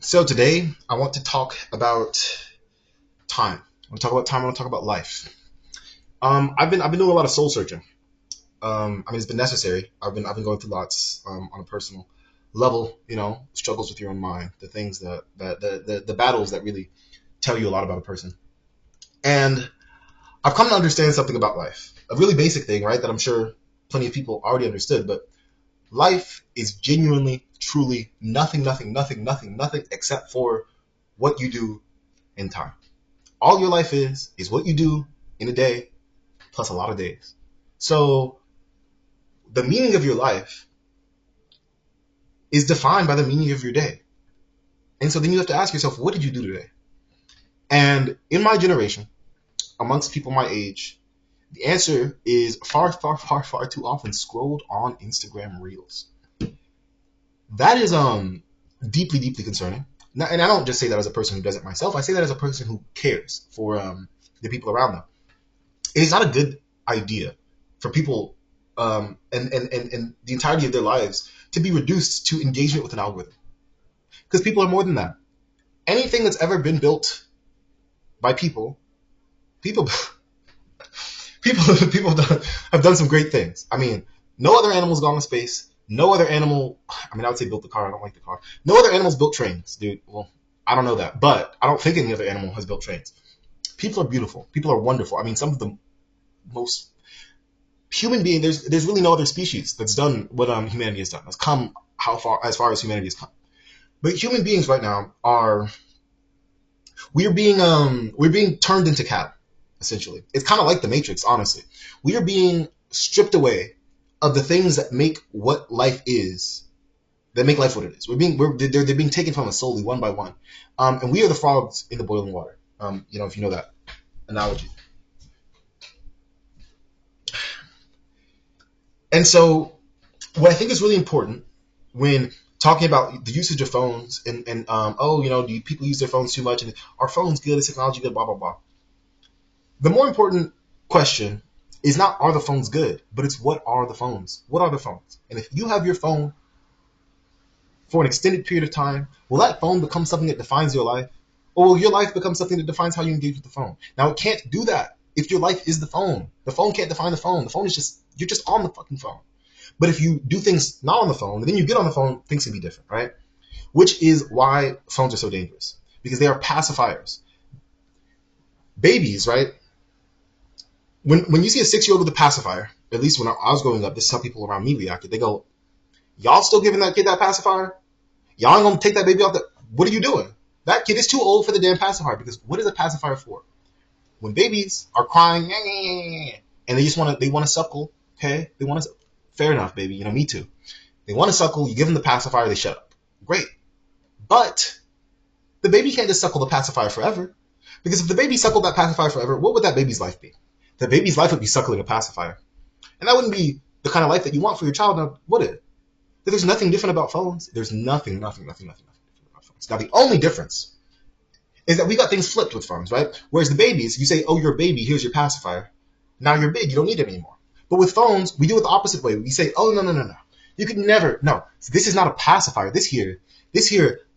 So today I want to talk about time. I want to talk about time. I want to talk about life. I've been doing a lot of soul searching. It's been necessary. I've been going through lots on a personal level. Struggles with your own mind, the things the battles that really tell you a lot about a person. And I've come to understand something about life. A really basic thing, right? That I'm sure plenty of people already understood, but life is genuinely, truly nothing except for what you do in time. All your life is what you do in a day plus a lot of days. So the meaning of your life is defined by the meaning of your day. And so then you have to ask yourself, what did you do today? And in my generation, amongst people my age, the answer is far too often scrolled on Instagram Reels. That is deeply concerning. And I don't just say that as a person who does it myself. I say that as a person who cares for the people around them. It is not a good idea for people and the entirety of their lives to be reduced to engagement with an algorithm. Because people are more than that. Anything that's ever been built by people, have done some great things. I mean, no other animal's gone to space. No other animal, I would say built the car. I don't like the car. No other animal's built trains, dude. Well, I don't know that, but I don't think any other animal has built trains. People are beautiful. People are wonderful. I mean, some of the most human being. There's really no other species that's done what humanity has done. Has come how far as far as humanity has come. But human beings right now are we're being turned into cattle. Essentially, it's kind of like the Matrix. Honestly, we are being stripped away of the things that make what life is. That make life what it is. They're being taken from us slowly, one by one, and we are the frogs in the boiling water. If you know that analogy. And so, what I think is really important when talking about the usage of phones and do people use their phones too much and are phones good, is technology good, blah blah blah. The more important question is not are the phones good, but it's what are the phones? What are the phones? And if you have your phone for an extended period of time, will that phone become something that defines your life? Or will your life become something that defines how you engage with the phone? Now, it can't do that if your life is the phone. The phone can't define the phone. The phone is you're just on the fucking phone. But if you do things not on the phone, and then you get on the phone, things can be different, right? Which is why phones are so dangerous. Because they are pacifiers. Babies, right? When you see a 6-year-old with a pacifier, at least when I was growing up, this is how people around me reacted. They go, y'all still giving that kid that pacifier? Y'all ain't gonna take that baby off the. What are you doing? That kid is too old for the damn pacifier. Because what is a pacifier for? When babies are crying and they want to suckle, okay? They want to. Fair enough, baby. Me too. They want to suckle. You give them the pacifier, they shut up. Great, but the baby can't just suckle the pacifier forever. Because if the baby suckled that pacifier forever, what would that baby's life be? The baby's life would be suckling a pacifier, and that wouldn't be the kind of life that you want for your child, now, would it? There's nothing different about phones. There's nothing different about phones. Now, the only difference is that we got things flipped with phones, right? Whereas the babies, you say, oh, you're a baby, here's your pacifier. Now you're big, you don't need it anymore. But with phones, we do it the opposite way. We say, oh, no. You could never, no, this is not a pacifier. This here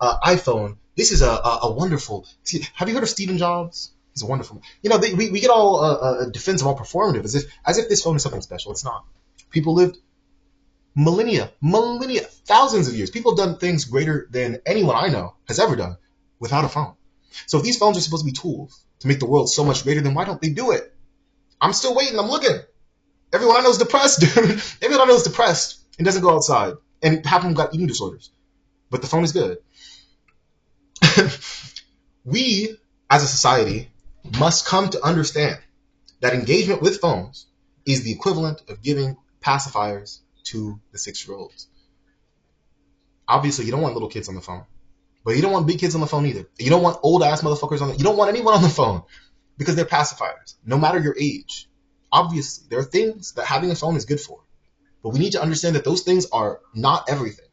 iPhone, this is a wonderful, see, have you heard of Stephen Jobs? He's a wonderful, we get all defensive, all performative, as if this phone is something special. It's not. People lived millennia, thousands of years. People have done things greater than anyone I know has ever done without a phone. So if these phones are supposed to be tools to make the world so much greater, then why don't they do it? I'm still waiting. I'm looking. Everyone I know is depressed, dude. Everyone I know is depressed and doesn't go outside. And half of them got eating disorders. But the phone is good. We, as a society, must come to understand that engagement with phones is the equivalent of giving pacifiers to the 6-year-olds. Obviously, you don't want little kids on the phone. But you don't want big kids on the phone either. You don't want old ass motherfuckers on the. You don't want anyone on the phone because they're pacifiers, no matter your age. Obviously, there are things that having a phone is good for, but we need to understand that those things are not everything.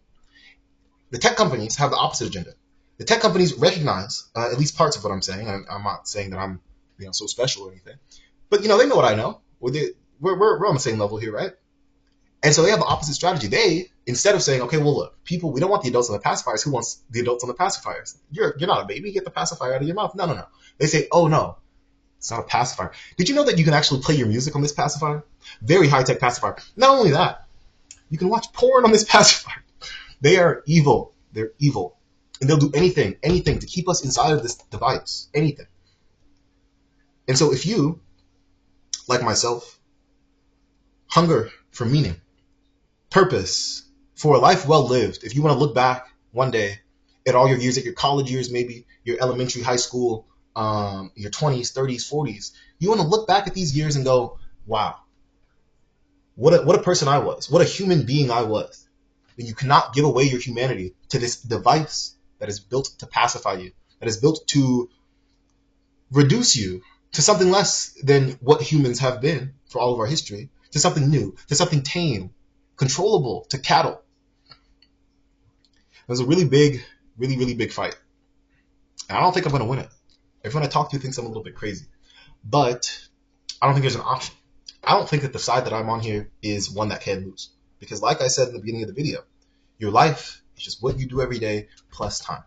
The tech companies have the opposite agenda. The tech companies recognize at least parts of what I'm saying. I'm not saying that I'm so special or anything, but they know what I know. We're on the same level here, right? And so they have the opposite strategy. They Instead of saying, okay, well, look, people, we don't want the adults on the pacifiers. Who wants the adults on the pacifiers? You're not a baby. Get the pacifier out of your mouth. No, no, no. They say, oh, no, it's not a pacifier. Did you know that you can actually play your music on this pacifier? Very high-tech pacifier. Not only that, you can watch porn on this pacifier. They are evil. They're evil. And they'll do anything to keep us inside of this device. Anything. And so if you, like myself, hunger for meaning, purpose, for a life well lived, if you want to look back one day at all your years, at your college years, maybe your elementary, high school, your 20s, 30s, 40s, you want to look back at these years and go, wow, what a person I was, what a human being I was. And you cannot give away your humanity to this device that is built to pacify you, that is built to reduce you to something less than what humans have been for all of our history, to something new, to something tame, controllable, to cattle. It was a really big, really big fight. And I don't think I'm going to win it. Everyone I talk to thinks I'm a little bit crazy. But I don't think there's an option. I don't think that the side that I'm on here is one that can lose. Because like I said in the beginning of the video, your life is just what you do every day plus time.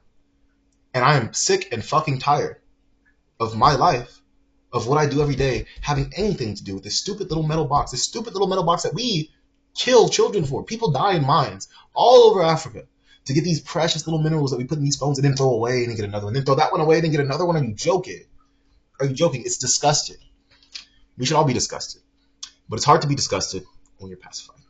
And I am sick and fucking tired of my life, of what I do every day, having anything to do with this stupid little metal box that we kill children for. People die in mines all over Africa to get these precious little minerals that we put in these phones and then throw away and then get another one, then throw that one away and then get another one. Are you joking? Are you joking? It's disgusting. We should all be disgusted. But it's hard to be disgusted when you're pacified.